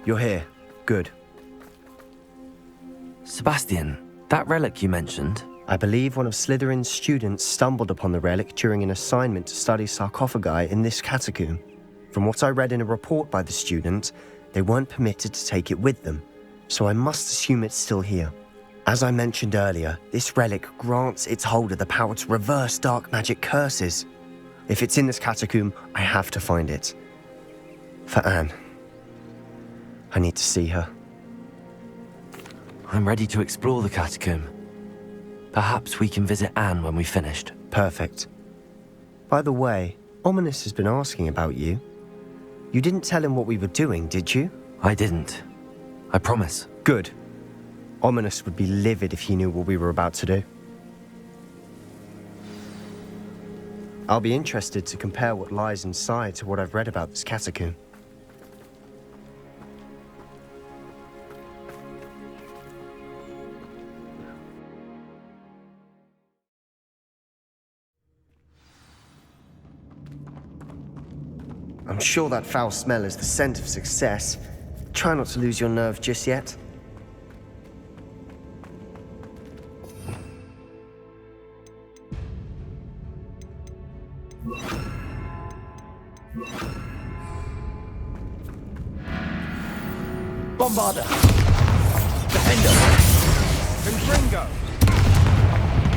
You're here. Good. Sebastian, that relic you mentioned... I believe one of Slytherin's students stumbled upon the relic during an assignment to study sarcophagi in this catacomb. From what I read in a report by the student, they weren't permitted to take it with them, so I must assume it's still here. As I mentioned earlier, this relic grants its holder the power to reverse dark magic curses. If it's in this catacomb, I have to find it. For Anne. I need to see her. I'm ready to explore the catacomb. Perhaps we can visit Anne when we've finished. Perfect. By the way, Ominous has been asking about you. You didn't tell him what we were doing, did you? I didn't. I promise. Good. Ominous would be livid if he knew what we were about to do. I'll be interested to compare what lies inside to what I've read about this catacomb. I'm sure that foul smell is the scent of success. Try not to lose your nerve just yet. Bombarder! Defender! Confringo!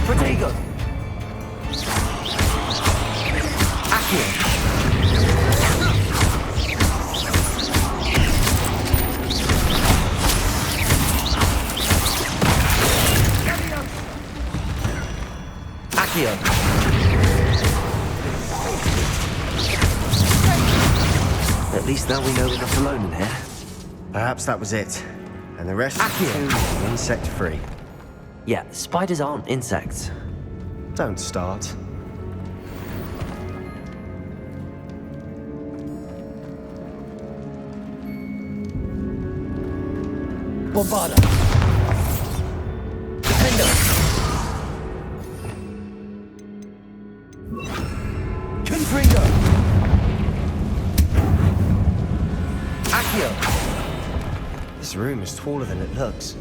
Protego! Accio! At least now we know we're not alone in here. Perhaps that was it. And the rest Accio. insect-free. Yeah, spiders aren't insects. Don't start. Bombarder! Defender! Confringo! Accio! This room is taller than it looks.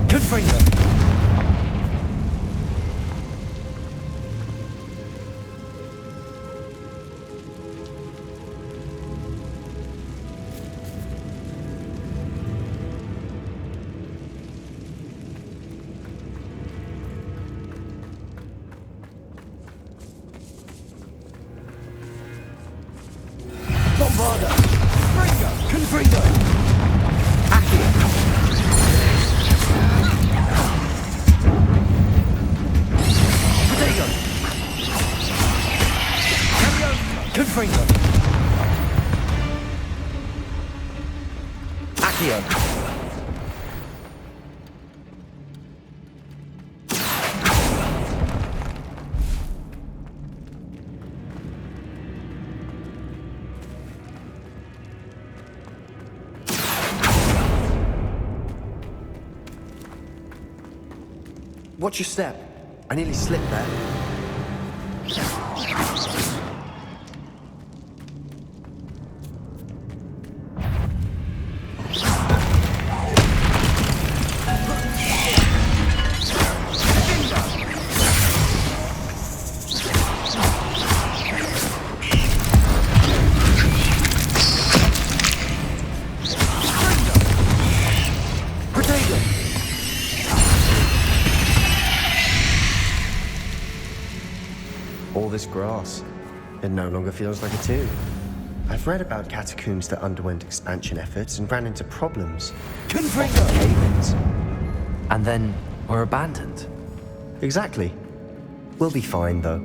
Confringo! Bombarder! Confringo! Accio! Protego! Confringo! Accio! Watch your step. I nearly slipped there. All this grass. It no longer feels like a tomb. I've read about catacombs that underwent expansion efforts and ran into problems. Confringo! Cave-ins. And then were abandoned. Exactly. We'll be fine, though.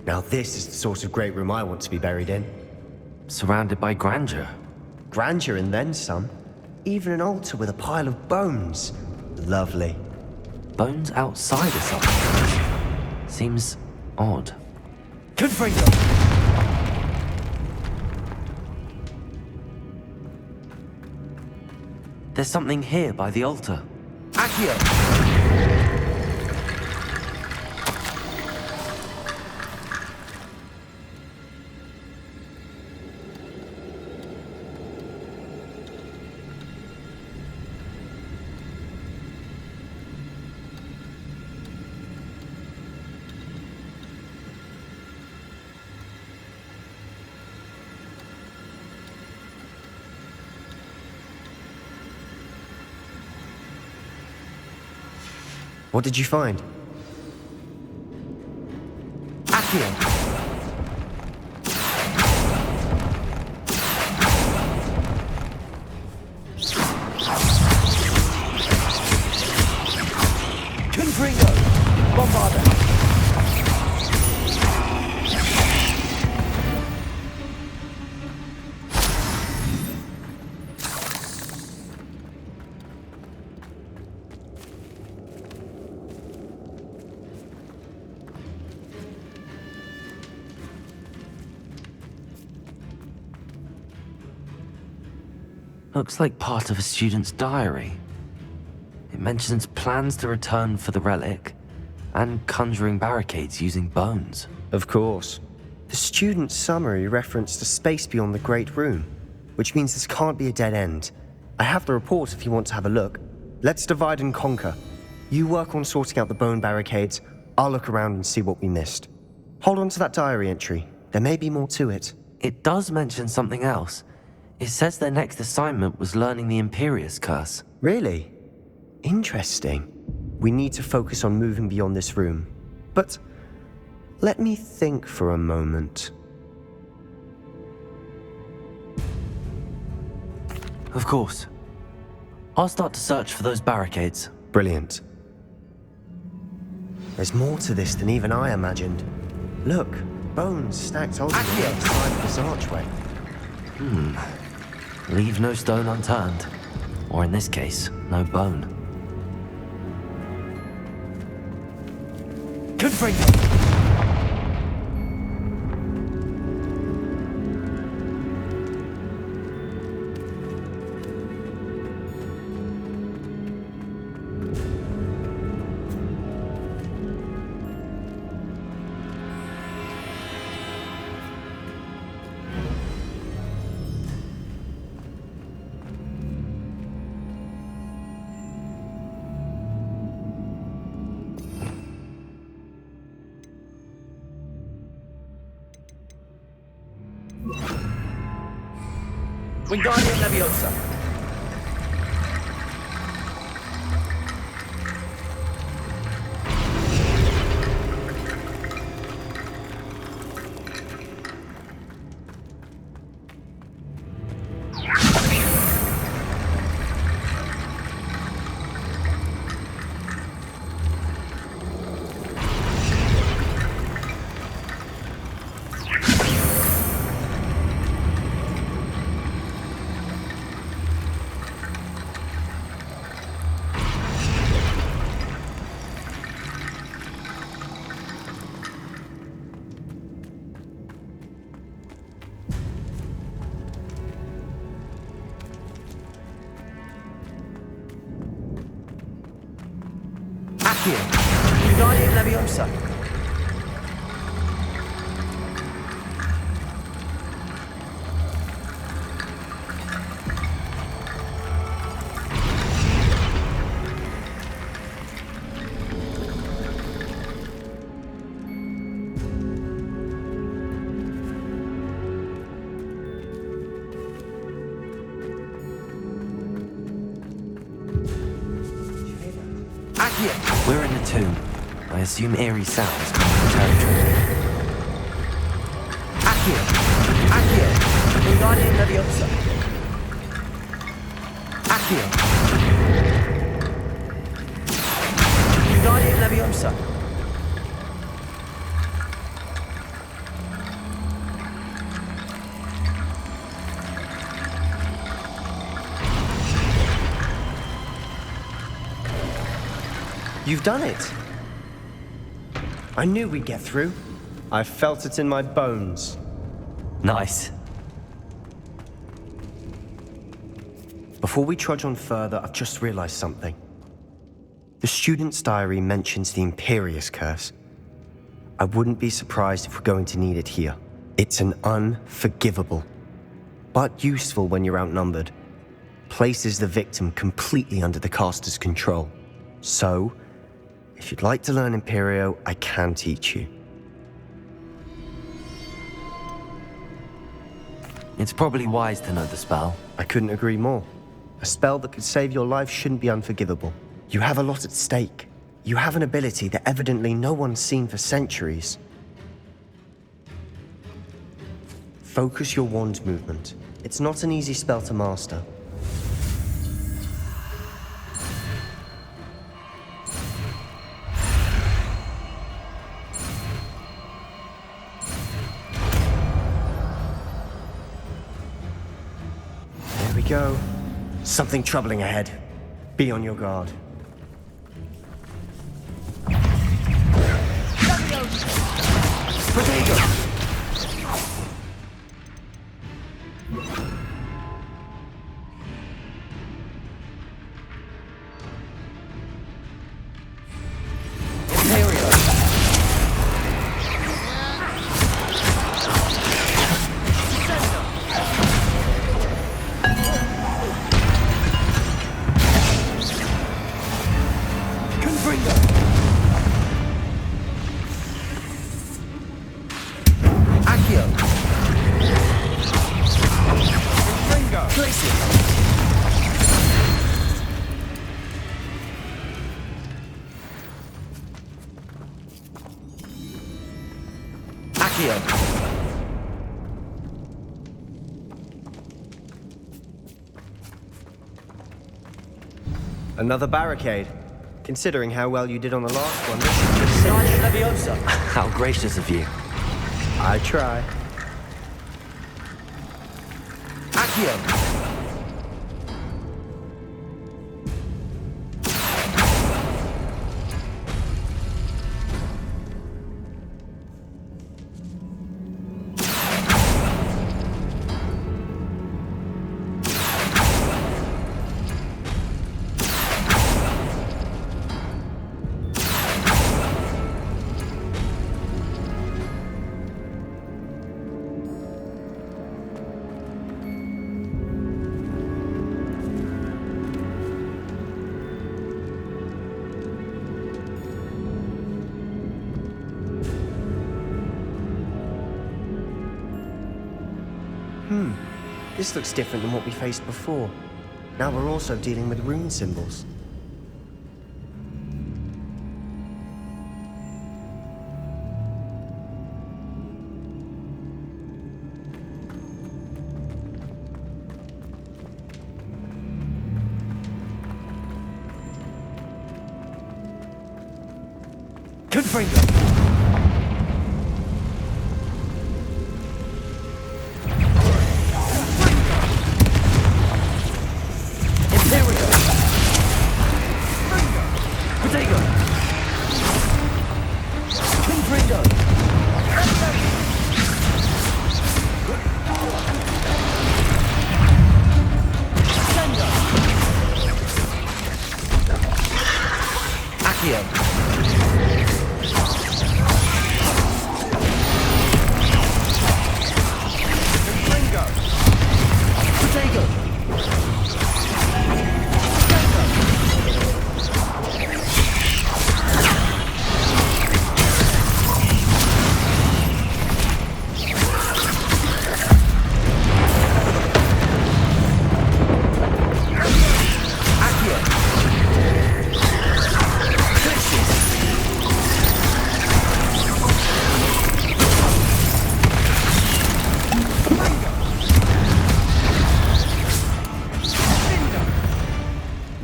Now this is the sort of great room I want to be buried in. Surrounded by grandeur. Grandeur and then some. Even an altar with a pile of bones. Lovely. Bones outside a sarcophagus. Seems odd. Confringo! There's something here by the altar. Accio! What did you find? Accio! Confringo! Bombarda! Looks like part of a student's diary. It mentions plans to return for the relic and conjuring barricades using bones. Of course. The student's summary referenced a space beyond the Great Room, which means this can't be a dead end. I have the report if you want to have a look. Let's divide and conquer. You work on sorting out the bone barricades, I'll look around and see what we missed. Hold on to that diary entry. There may be more to it. It does mention something else. It says their next assignment was learning the Imperius Curse. Really? Interesting. We need to focus on moving beyond this room. But let me think for a moment. Of course. I'll start to search for those barricades. Brilliant. There's more to this than even I imagined. Look, bones stacked on the side of this archway. Leave no stone unturned. Or in this case, no bone. Confringo! Wingardium Leviosa. Accio! Wingardium Leviosa. Accio! We're in a tomb. I assume eerie sounds come from the territory. Accio! Accio! Wingardium Leviosa. Accio! Wingardium Leviosa. You've done it! I knew we'd get through. I felt it in my bones. Nice. Before we trudge on further, I've just realized something. The student's diary mentions the Imperius Curse. I wouldn't be surprised if we're going to need it here. It's an unforgivable, but useful when you're outnumbered. Places the victim completely under the caster's control. So, if you'd like to learn Imperio, I can teach you. It's probably wise to know the spell. I couldn't agree more. A spell that could save your life shouldn't be unforgivable. You have a lot at stake. You have an ability that evidently no one's seen for centuries. Focus your wand movement. It's not an easy spell to master. There we go. Something troubling ahead. Be on your guard. Another barricade. Considering how well you did on the last one, this should be safe. Guardian Leviosa. How gracious of you. I try. Accio. This looks different than what we faced before. Now we're also dealing with rune symbols. Confringo.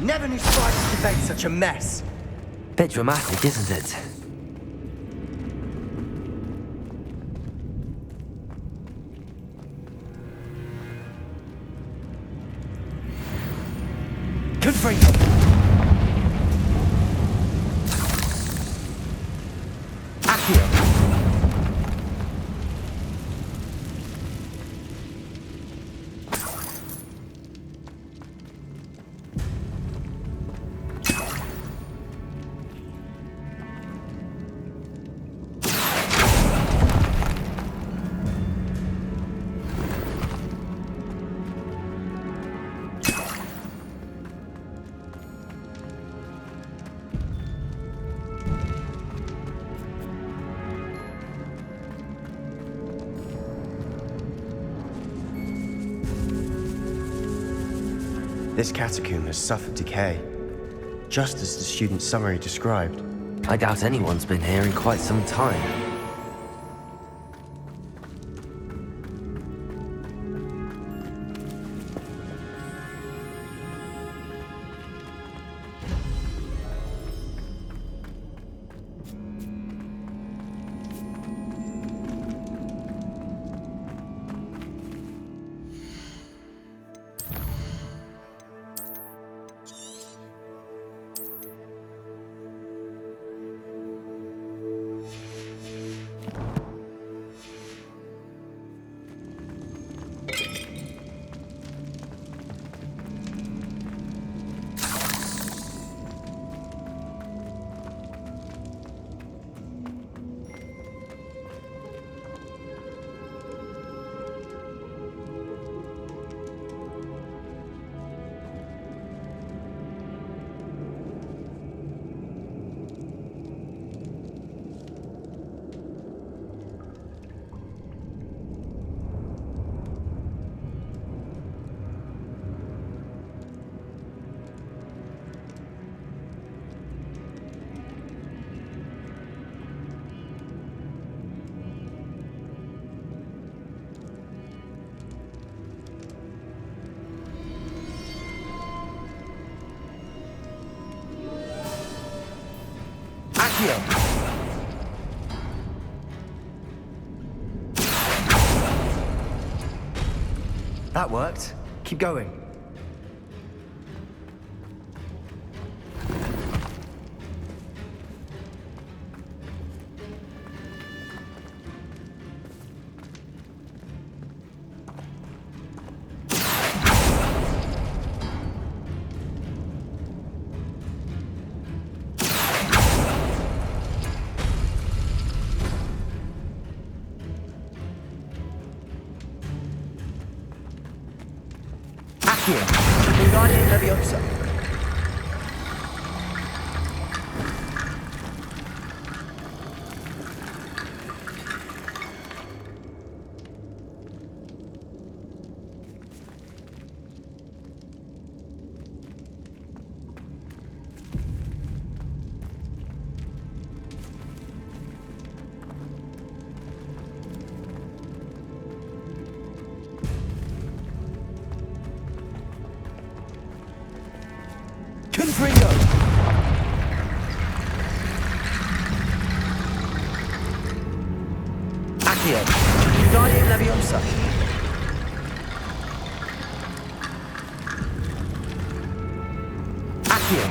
Never knew spiders could make such a mess. Bit dramatic, isn't it? Confringo. This catacomb has suffered decay, just as the student's summary described. I doubt anyone's been here in quite some time. That worked. Keep going. Accio. Wingardium Leviosa. Confringo! Accio. Wingardium Leviosa. Accio.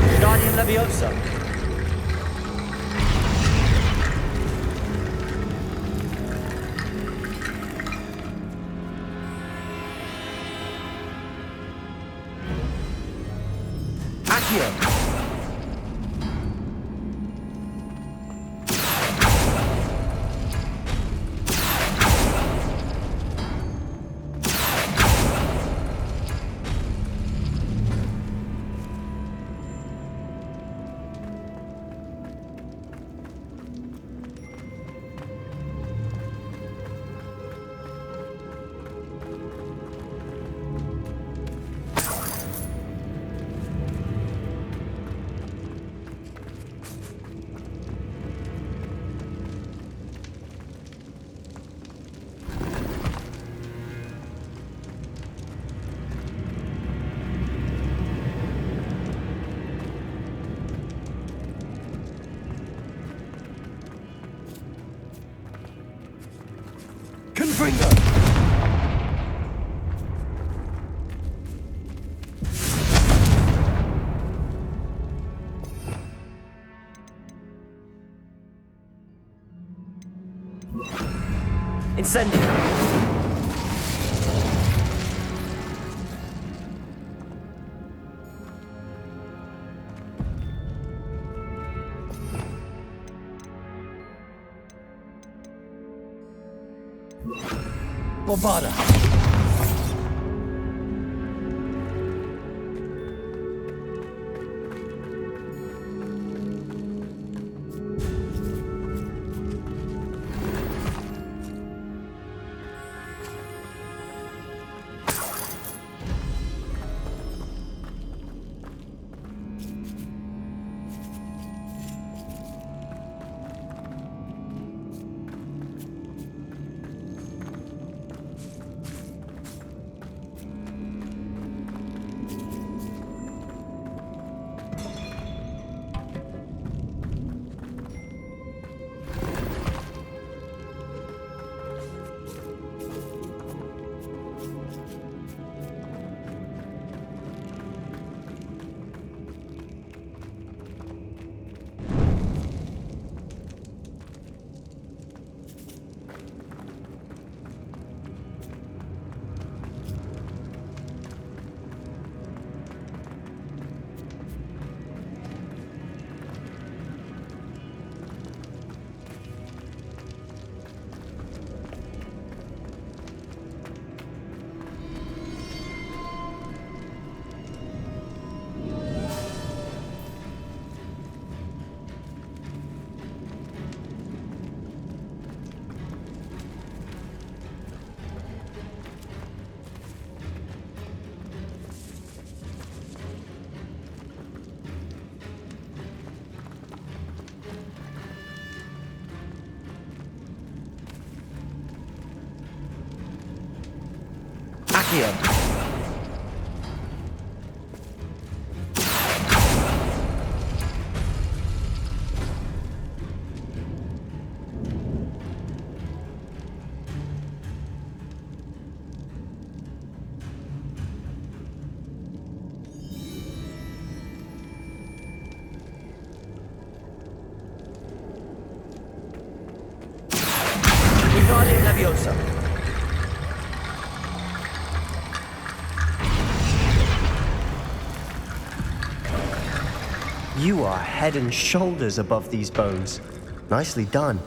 Wingardium Leviosa. Accio. Confringo! Incendio! Bombarda! Accio. Wingardium Leviosa. You are head and shoulders above these bones. Nicely done.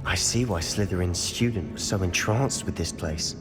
I see why Slytherin's student was so entranced with this place.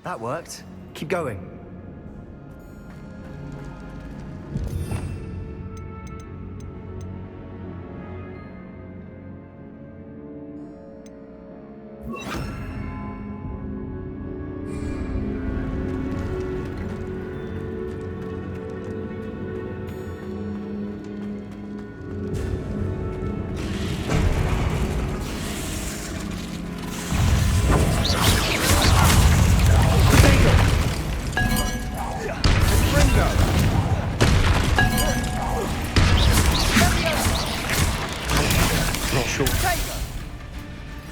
That worked. Keep going.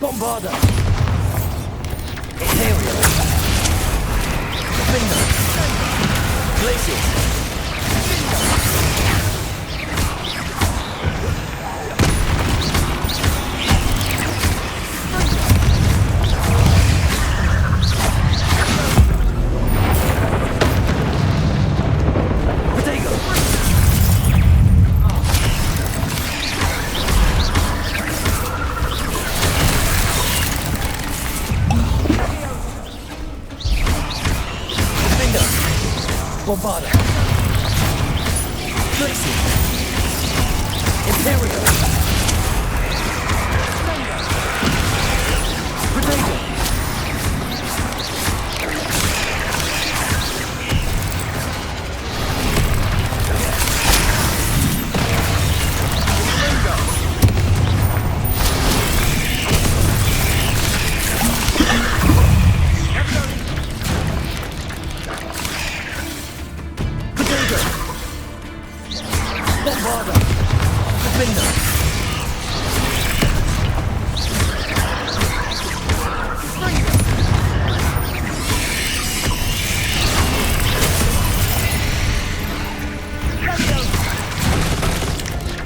Bombarda! Imperial! Finger! Glacius! Bombarda! Glacius! Imperial! Potato!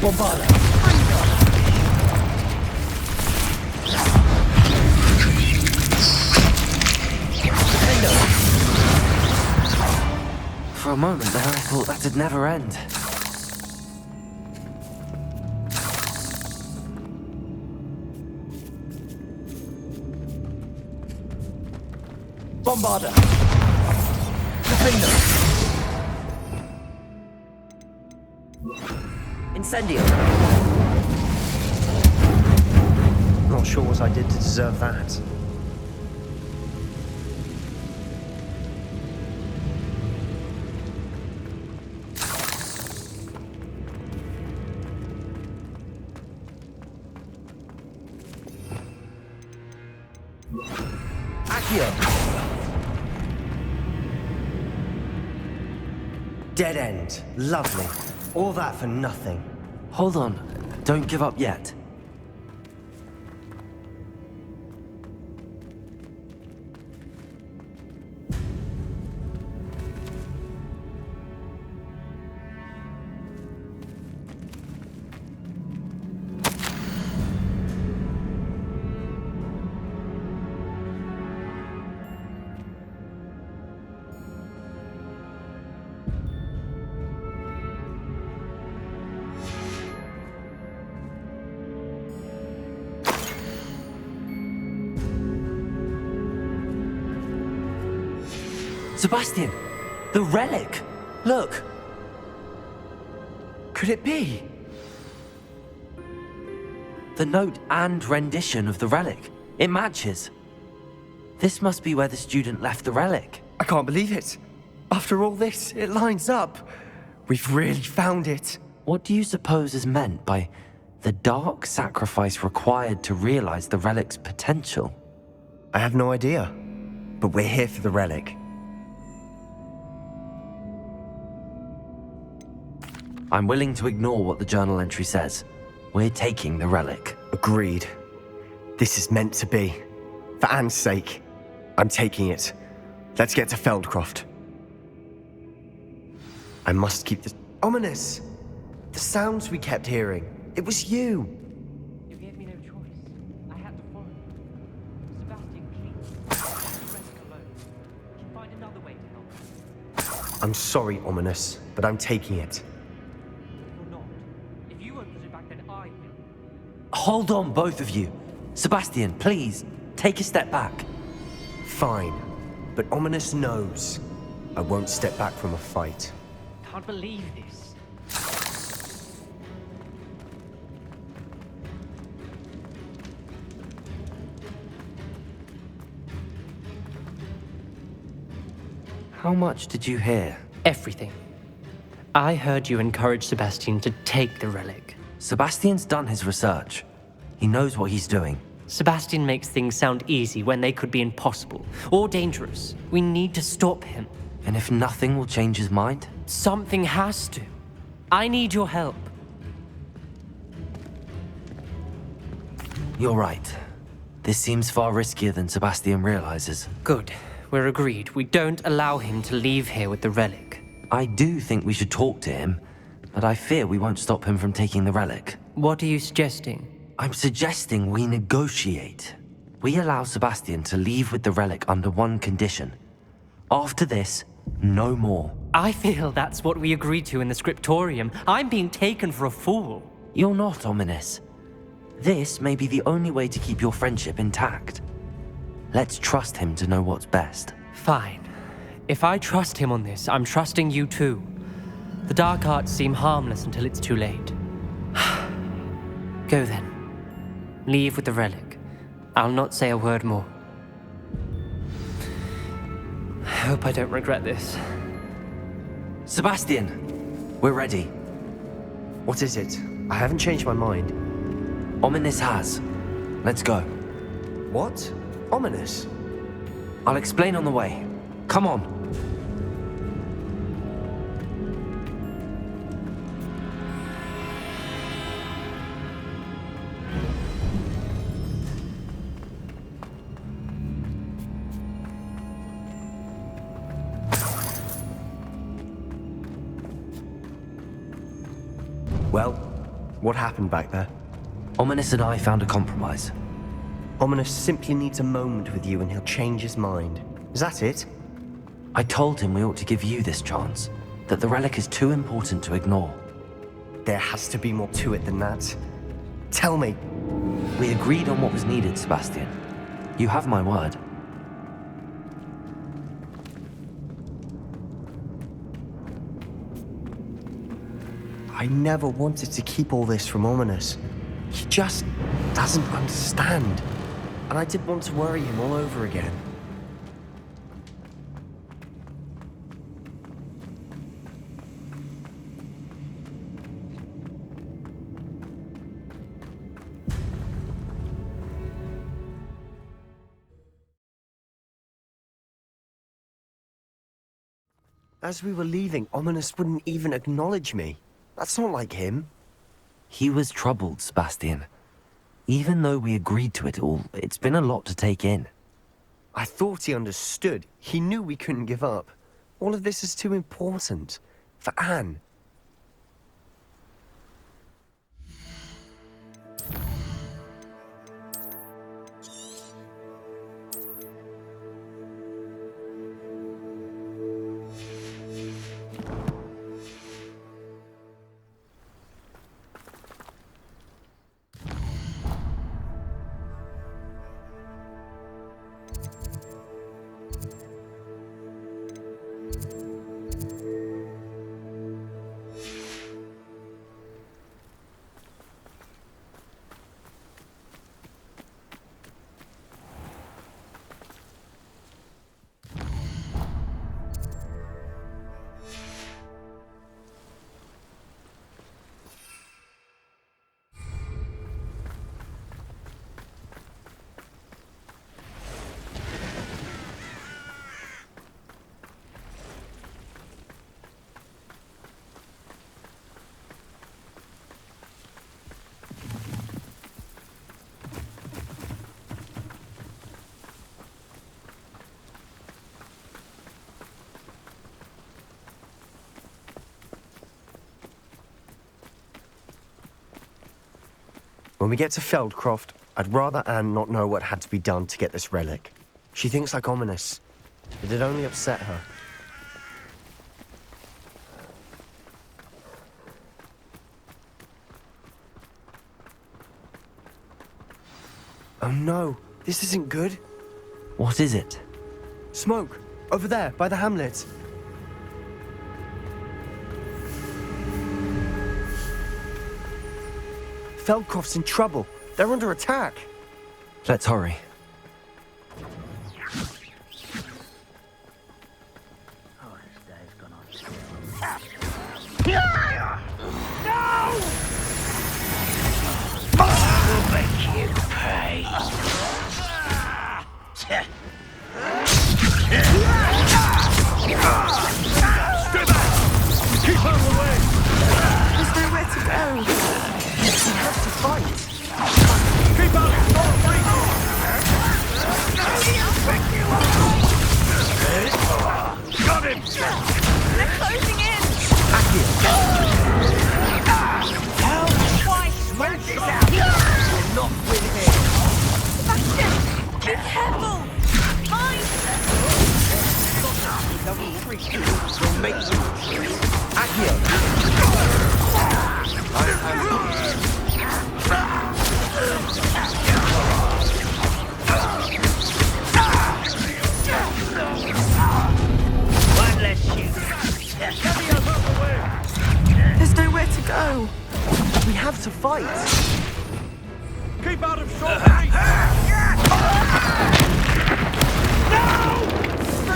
Bombarda. Defendo. For a moment there, I thought that'd never end. Bombarda. Defendo. Incendio. Not sure what I did to deserve that. Accio. Dead end. Lovely. All that for nothing. Hold on, don't give up yet. Sebastian! The relic! Look! Could it be? The note and rendition of the relic. It matches. This must be where the student left the relic. I can't believe it. After all this, it lines up. We've really found it. What do you suppose is meant by the dark sacrifice required to realize the relic's potential? I have no idea. But we're here for the relic. I'm willing to ignore what the journal entry says. We're taking the relic. Agreed. This is meant to be. For Anne's sake, I'm taking it. Let's get to Feldcroft. I must keep this... Ominous! The sounds we kept hearing. It was you. You gave me no choice. I had to follow you. Sebastian, please. Rest alone. We can find another way to help. I'm sorry, Ominous, but I'm taking it. You're not. If you won't put it back, then I will. Hold on, both of you. Sebastian, please, take a step back. Fine. But Ominous knows. I won't step back from a fight. Can't believe this. How much did you hear? Everything. I heard you encourage Sebastian to take the relic. Sebastian's done his research. He knows what he's doing. Sebastian makes things sound easy when they could be impossible or dangerous. We need to stop him. And if nothing will change his mind? Something has to. I need your help. You're right. This seems far riskier than Sebastian realizes. Good. We're agreed. We don't allow him to leave here with the relic. I do think we should talk to him, but I fear we won't stop him from taking the relic. What are you suggesting? I'm suggesting we negotiate. We allow Sebastian to leave with the relic under one condition. After this, no more. I feel that's what we agreed to in the scriptorium. I'm being taken for a fool. You're not, Ominous. This may be the only way to keep your friendship intact. Let's trust him to know what's best. Fine. If I trust him on this, I'm trusting you too. The dark arts seem harmless until it's too late. Go then. Leave with the relic. I'll not say a word more. I hope I don't regret this. Sebastian, we're ready. What is it? I haven't changed my mind. Ominous has. Let's go. What? Ominous? I'll explain on the way. Come on. Well, What happened back there? Ominous and I found a compromise. Ominous simply needs a moment with you and he'll change his mind. Is that it? I told him we ought to give you this chance, that the relic is too important to ignore. There has to be more to it than that. Tell me. We agreed on what was needed, Sebastian. You have my word. I never wanted to keep all this from Ominous. He just doesn't understand. And I did want to worry him all over again. As we were leaving, Ominous wouldn't even acknowledge me. That's not like him. He was troubled, Sebastian. Even though we agreed to it all, it's been a lot to take in. I thought he understood. He knew we couldn't give up. All of this is too important. For Anne. When we get to Feldcroft, I'd rather Anne not know what had to be done to get this relic. She thinks like Ominous. It'd only upset her. Oh no, this isn't good. What is it? Smoke! Over there, by the hamlet. Feldcroft's in trouble. They're under attack. Let's hurry. We'll make you pay. Keep her away! There's nowhere to go. We have to fight. Keep out! Don't fight! Got him! They're closing in. Help twice! Smash this out! We'll not win here. Sebastian, be careful. Mine. We'll make you. Accio. One less shoot. There's nowhere to go. We have to fight. Keep out of short range!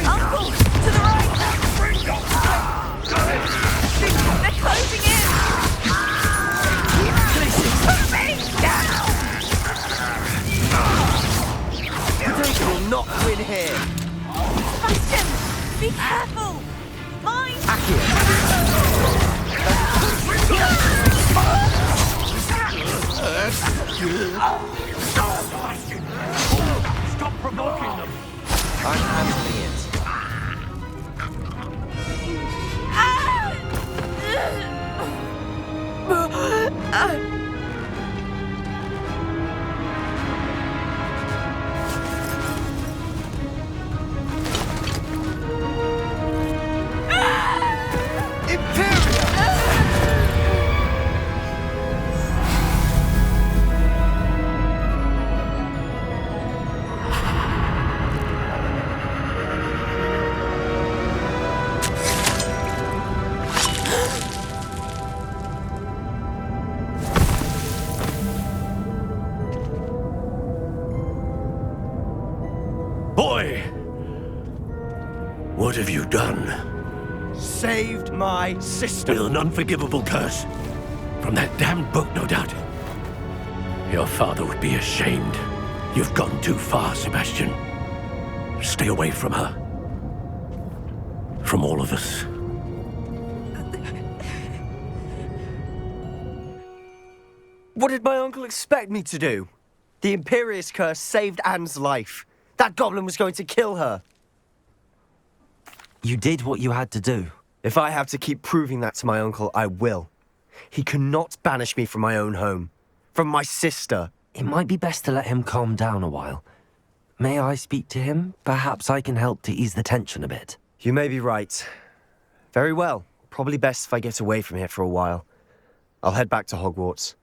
Uncle, to the right. They're closing in. Put me down. We will not win here. Sebastian, be careful. Mine. Stop provoking them! I'm handling it. Ah! What have you done? Saved my sister. With an unforgivable curse. From that damned book, no doubt. Your father would be ashamed. You've gone too far, Sebastian. Stay away from her. From all of us. What did my uncle expect me to do? The Imperious curse saved Anne's life. That goblin was going to kill her. You did what you had to do. If I have to keep proving that to my uncle, I will. He cannot banish me from my own home. From my sister. It might be best to let him calm down a while. May I speak to him? Perhaps I can help to ease the tension a bit. You may be right. Very well. Probably best if I get away from here for a while. I'll head back to Hogwarts.